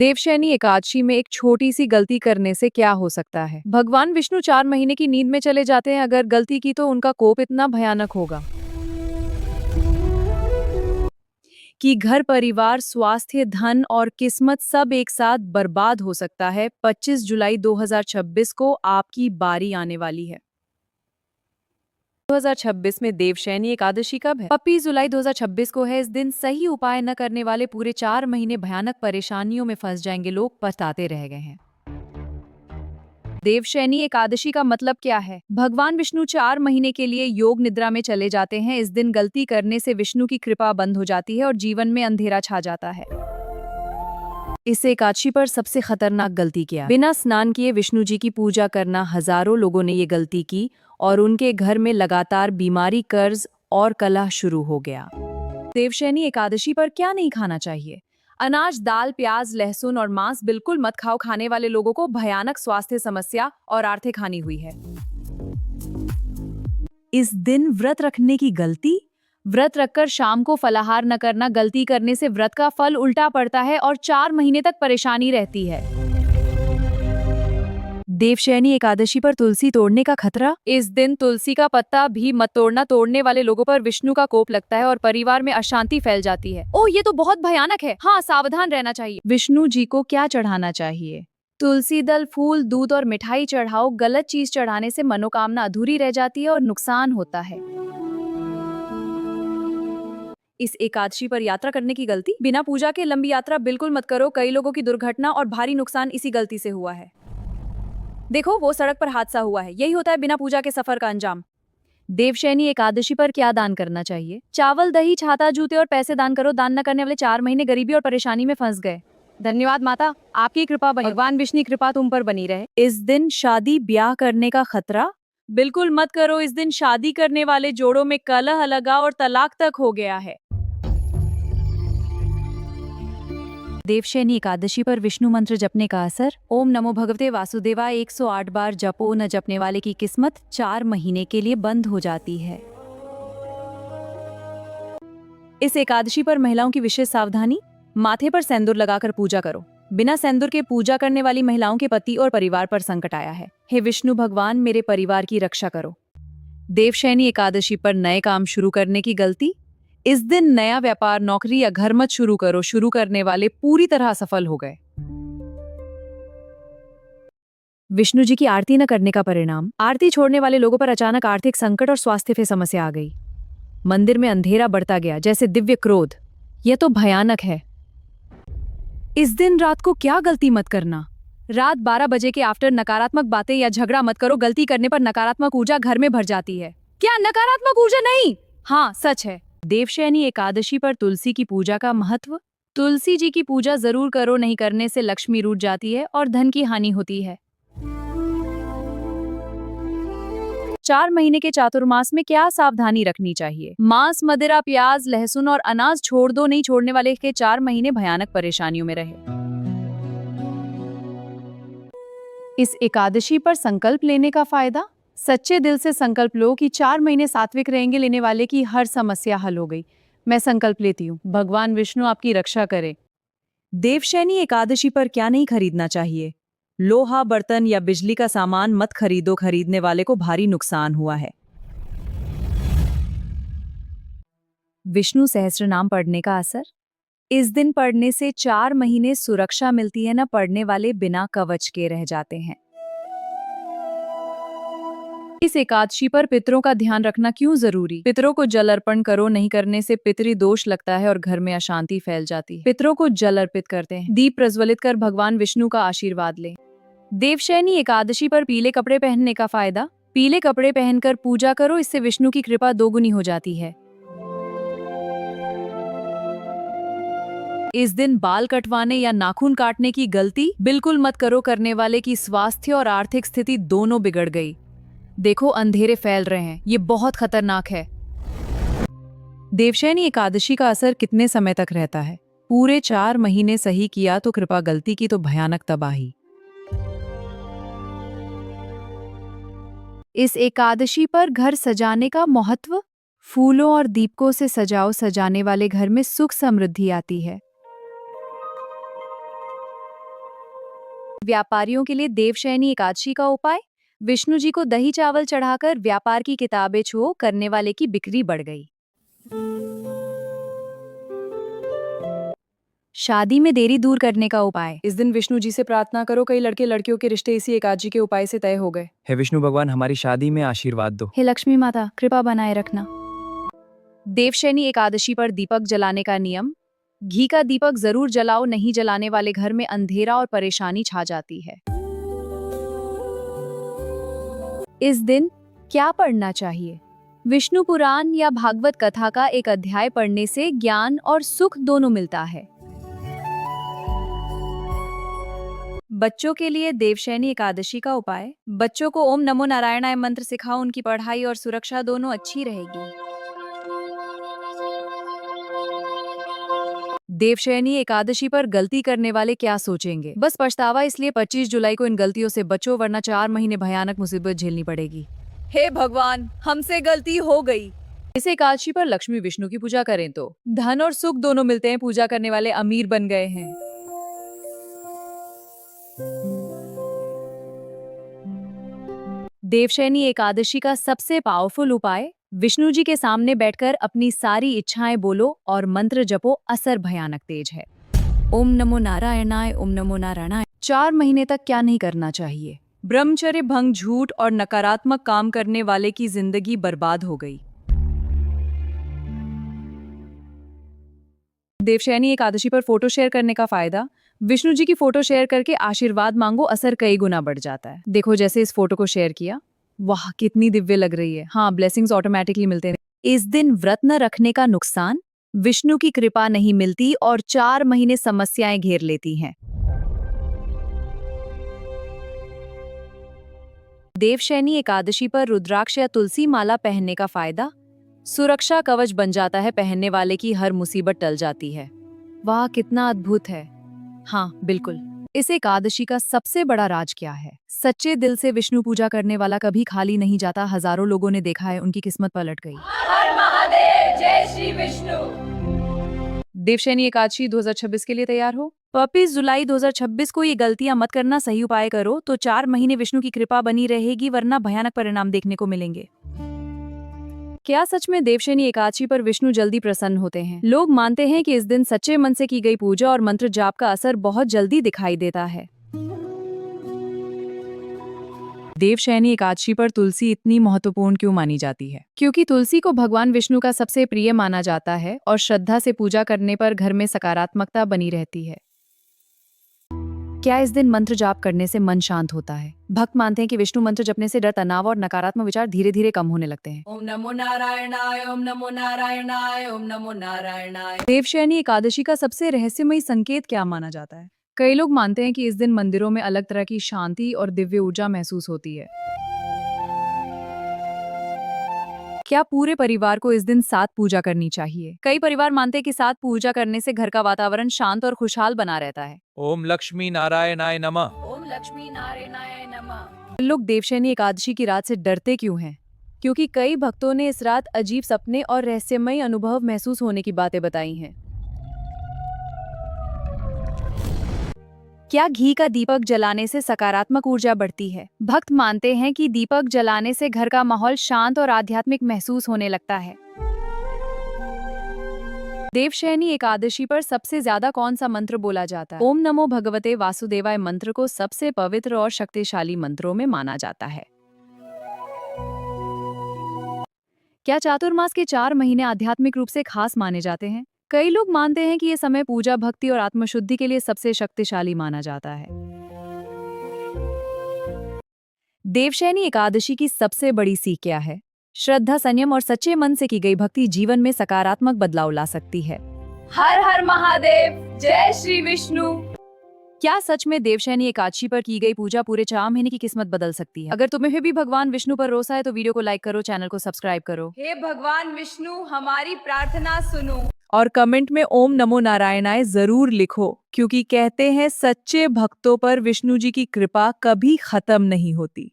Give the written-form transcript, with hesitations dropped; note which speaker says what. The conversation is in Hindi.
Speaker 1: देवशयनी एकादशी में एक छोटी सी गलती करने से क्या हो सकता है? भगवान विष्णु 4 महीने की नींद में चले जाते हैं। अगर गलती की तो उनका कोप इतना भयानक होगा कि घर परिवार, स्वास्थ्य, धन और किस्मत सब एक साथ बर्बाद हो सकता है। 25 जुलाई 2026 को आपकी बारी आने वाली है। 2026 में देवशयनी एकादशी कब है? 25 जुलाई 2026 को है। इस दिन सही उपाय न करने वाले पूरे 4 महीने भयानक परेशानियों में फंस जाएंगे। लोग पछताते रह गए हैं। देवशयनी एकादशी का मतलब क्या है? भगवान विष्णु 4 महीने के लिए योग निद्रा में चले जाते हैं। इस दिन गलती करने से विष्णु की कृपा बंद हो जाती है और जीवन में अंधेरा छा जाता है। इस एकादशी पर सबसे खतरनाक गलती क्या? बिना स्नान किए विष्णु जी की पूजा करना। हजारों लोगों ने ये गलती की और उनके घर में लगातार बीमारी, कर्ज और कलह शुरू हो गया। देवशयनी एकादशी पर क्या नहीं खाना चाहिए? अनाज, दाल, प्याज, लहसुन और मांस बिल्कुल मत खाओ। खाने वाले लोगों को भयानक स्वास्थ्य समस्या और आर्थिक हानि हुई है। इस दिन व्रत रखने की गलती? व्रत रखकर शाम को फलाहार न करना। गलती करने से व्रत का फल उल्टा पड़ता है और 4 महीने तक परेशानी रहती है। देवशयनी एकादशी पर तुलसी तोड़ने का खतरा? इस दिन तुलसी का पत्ता भी मत तोड़ना। तोड़ने वाले लोगों पर विष्णु का कोप लगता है और परिवार में अशांति फैल जाती है। ओह, ये तो बहुत भयानक है। हाँ, सावधान रहना चाहिए। विष्णु जी को क्या चढ़ाना चाहिए? तुलसी दल, फूल, दूध और मिठाई चढ़ाओ। गलत चीज चढ़ाने से मनोकामना अधूरी रह जाती है और नुकसान होता है। इस एकादशी पर यात्रा करने की गलती? बिना पूजा के लंबी यात्रा बिल्कुल मत करो। कई लोगों की दुर्घटना और भारी नुकसान इसी गलती से हुआ है। देखो, वो सड़क पर हादसा हुआ है। यही होता है बिना पूजा के सफर का अंजाम। देवशयनी एकादशी पर क्या दान करना चाहिए? चावल, दही, छाता, जूते और पैसे दान करो। दान न करने वाले 4 महीने गरीबी और परेशानी में फंस गए। धन्यवाद माता, आपकी कृपा बनी। भगवान विष्णु की कृपा तुम पर बनी रहे। इस दिन शादी ब्याह करने का खतरा? बिल्कुल मत करो। इस दिन शादी करने वाले जोड़ों में कलह, अलगाव और तलाक तक हो गया है। देवशयनी एकादशी पर विष्णु मंत्र जपने का असर? ओम नमो भगवते वासुदेवाय 108 बार जपो। न जपने वाले की किस्मत 4 महीने के लिए बंद हो जाती है। इस एकादशी पर महिलाओं की विशेष सावधानी? माथे पर सेंदूर लगाकर पूजा करो। बिना सेंदूर के पूजा करने वाली महिलाओं के पति और परिवार पर संकट आया है। हे विष्णु भगवान, मेरे परिवार की रक्षा करो। देवशयनी एकादशी पर नए काम शुरू करने की गलती? इस दिन नया व्यापार, नौकरी या घर मत शुरू करो। शुरू करने वाले पूरी तरह असफल हो गए। विष्णु जी की आरती न करने का परिणाम? आरती छोड़ने वाले लोगों पर अचानक आर्थिक संकट और स्वास्थ्य की समस्या आ गई। मंदिर में अंधेरा बढ़ता गया, जैसे दिव्य क्रोध। यह तो भयानक है। इस दिन रात को क्या गलती मत करना? रात 12 बजे के आफ्टर नकारात्मक बातें या झगड़ा मत करो। गलती करने पर नकारात्मक ऊर्जा घर में भर जाती है। क्या नकारात्मक ऊर्जा नहीं? हाँ, सच है। देवशयनी एकादशी पर तुलसी की पूजा का महत्व? तुलसी जी की पूजा जरूर करो। नहीं करने से लक्ष्मी रूठ जाती है और धन की हानि होती है। 4 महीने के चातुर्मास में क्या सावधानी रखनी चाहिए? मांस, मदिरा, प्याज, लहसुन और अनाज छोड़ दो। नहीं छोड़ने वाले के 4 महीने भयानक परेशानियों में रहे। इस एकादशी पर संकल्प लेने का फायदा? सच्चे दिल से संकल्प लो कि 4 महीने सात्विक रहेंगे। लेने वाले की हर समस्या हल हो गई। मैं संकल्प लेती हूँ, भगवान विष्णु आपकी रक्षा करे। देवशयनी एकादशी पर क्या नहीं खरीदना चाहिए? लोहा, बर्तन या बिजली का सामान मत खरीदो। खरीदने वाले को भारी नुकसान हुआ है। विष्णु सहस्त्र नाम पढ़ने का असर? इस दिन पढ़ने से 4 महीने सुरक्षा मिलती है। न पढ़ने वाले बिना कवच के रह जाते हैं। इस एकादशी पर पितरों का ध्यान रखना क्यों जरूरी? पितरों को जल अर्पण करो। नहीं करने से पितृ दोष लगता है और घर में अशांति फैल जाती है। पितरों को जल अर्पित करते हैं। दीप प्रज्वलित कर भगवान विष्णु का आशीर्वाद लें। देवशयनी एकादशी पर पीले कपड़े पहनने का फायदा? पीले कपड़े पहनकर पूजा करो। इससे विष्णु की कृपा दोगुनी हो जाती है। इस दिन बाल कटवाने या नाखून काटने की गलती बिल्कुल मत करो। करने वाले की स्वास्थ्य और आर्थिक स्थिति दोनों बिगड़ गई। देखो, अंधेरे फैल रहे हैं। ये बहुत खतरनाक है। देवशयनी एकादशी का असर कितने समय तक रहता है? पूरे 4 महीने। सही किया तो कृपा, गलती की तो भयानक तबाही। इस एकादशी पर घर सजाने का महत्व? फूलों और दीपकों से सजाओ। सजाने वाले घर में सुख समृद्धि आती है। व्यापारियों के लिए देवशयनी एकादशी का उपाय। विष्णु जी को दही चावल चढ़ाकर व्यापार की किताबें छुओ, करने वाले की बिक्री बढ़ गई। शादी में देरी दूर करने का उपाय। इस दिन विष्णु जी से प्रार्थना करो, कई लड़के लड़कियों के रिश्ते इसी एकादशी के उपाय से तय हो गए।
Speaker 2: हे विष्णु भगवान, हमारी शादी में आशीर्वाद दो।
Speaker 1: हे लक्ष्मी माता, कृपा बनाए रखना। देवशयनी एकादशी पर दीपक जलाने का नियम। घी का दीपक जरूर जलाओ, नहीं जलाने वाले घर में अंधेरा और परेशानी छा जाती है। इस दिन क्या पढ़ना चाहिए? विष्णु पुराण या भागवत कथा का एक अध्याय पढ़ने से ज्ञान और सुख दोनों मिलता है। बच्चों के लिए देवशयनी एकादशी का उपाय। बच्चों को ओम नमो नारायणाय मंत्र सिखाओ, उनकी पढ़ाई और सुरक्षा दोनों अच्छी रहेगी। देवशयनी एकादशी पर गलती करने वाले क्या सोचेंगे? बस पछतावा, इसलिए 25 जुलाई को इन गलतियों से बचो, वरना 4 महीने भयानक मुसीबत झेलनी पड़ेगी। हे भगवान, हमसे गलती हो गई। इस एकादशी पर लक्ष्मी विष्णु की पूजा करें तो धन और सुख दोनों मिलते हैं। पूजा करने वाले अमीर बन गए हैं। देवशयनी एकादशी का सबसे पावरफुल उपाय। विष्णु जी के सामने बैठकर अपनी सारी इच्छाएं बोलो और मंत्र जपो, असर भयानक तेज है। ओम नमो नारायणाय, ओम नमो नारायणाय। 4 महीने तक क्या नहीं करना चाहिए? ब्रह्मचर्य भंग, झूठ और नकारात्मक काम करने वाले की जिंदगी बर्बाद हो गई। देवशयनी एकादशी पर फोटो शेयर करने का फायदा। विष्णु जी की फोटो शेयर करके आशीर्वाद मांगो, असर कई गुना बढ़ जाता है। देखो, जैसे इस फोटो को शेयर किया, वाह कितनी दिव्य लग रही है। हाँ, ब्लेसिंग्स ऑटोमेटिकली मिलते हैं। इस दिन व्रत न रखने का नुकसान। विष्णु की कृपा नहीं मिलती और 4 महीने समस्याएं घेर लेती हैं। देवशयनी एकादशी पर रुद्राक्ष या तुलसी माला पहनने का फायदा। सुरक्षा कवच बन जाता है, पहनने वाले की हर मुसीबत टल जाती है। वाह कितना अद्भुत है। हाँ बिल्कुल। इस एकादशी का सबसे बड़ा राज क्या है? सच्चे दिल से विष्णु पूजा करने वाला कभी खाली नहीं जाता। हजारों लोगों ने देखा है, उनकी किस्मत पलट गई। हर महादेव, जय श्री विष्णु। देवशयनी एकादशी 2026 के लिए तैयार हो। 25 जुलाई 2026 को ये गलतियां मत करना, सही उपाय करो तो 4 महीने विष्णु की कृपा बनी रहेगी, वरना भयानक परिणाम देखने को मिलेंगे। क्या सच में देवशयनी एकादशी पर विष्णु जल्दी प्रसन्न होते हैं? लोग मानते हैं कि इस दिन सच्चे मन से की गई पूजा और मंत्र जाप का असर बहुत जल्दी दिखाई देता है। देवशयनी एकादशी पर तुलसी इतनी महत्वपूर्ण क्यों मानी जाती है? क्योंकि तुलसी को भगवान विष्णु का सबसे प्रिय माना जाता है और श्रद्धा से पूजा करने पर घर में सकारात्मकता बनी रहती है। क्या इस दिन मंत्र जाप करने से मन शांत होता है? भक्त मानते हैं कि विष्णु मंत्र जपने से डर, तनाव और नकारात्मक विचार धीरे धीरे कम होने लगते हैं। ओम नमो नारायणाय, ओम नमो नारायणाय, ओम नमो नारायणाय। देवशयनी एकादशी का सबसे रहस्यमयी संकेत क्या माना जाता है? कई लोग मानते हैं कि इस दिन मंदिरों में अलग तरह की शांति और दिव्य ऊर्जा महसूस होती है। क्या पूरे परिवार को इस दिन साथ पूजा करनी चाहिए? कई परिवार मानते हैं कि साथ पूजा करने से घर का वातावरण शांत और खुशहाल बना रहता है।
Speaker 2: ओम लक्ष्मी नारायणाय नमः।
Speaker 1: ओम लक्ष्मी नारायणाय नमः। लोग देवशयनी एकादशी की रात से डरते क्यों हैं? क्योंकि कई भक्तों ने इस रात अजीब सपने और रहस्यमयी अनुभव महसूस होने की बातें बताई हैं। क्या घी का दीपक जलाने से सकारात्मक ऊर्जा बढ़ती है? भक्त मानते हैं कि दीपक जलाने से घर का माहौल शांत और आध्यात्मिक महसूस होने लगता है। देवशयनी एकादशी पर सबसे ज्यादा कौन सा मंत्र बोला जाता है? ओम नमो भगवते वासुदेवाय मंत्र को सबसे पवित्र और शक्तिशाली मंत्रों में माना जाता है। क्या चातुर्मास के 4 महीने आध्यात्मिक रूप से खास माने जाते हैं? कई लोग मानते हैं कि ये समय पूजा, भक्ति और आत्मशुद्धि के लिए सबसे शक्तिशाली माना जाता है। देवशयनी एकादशी की सबसे बड़ी सीख क्या है? श्रद्धा, संयम और सच्चे मन से की गई भक्ति जीवन में सकारात्मक बदलाव ला सकती है। हर हर महादेव, जय श्री विष्णु। क्या सच में देवशयनी एकादशी पर की गई पूजा पूरे 4 महीने की किस्मत बदल सकती है? अगर तुम्हें भी भगवान विष्णु पर रोसा है तो वीडियो को लाइक करो, चैनल को सब्सक्राइब करो। हे भगवान विष्णु, हमारी प्रार्थना सुनो। और कमेंट में ओम नमो नारायणाय जरूर लिखो, क्योंकि कहते हैं सच्चे भक्तों पर विष्णु जी की कृपा कभी खत्म नहीं होती।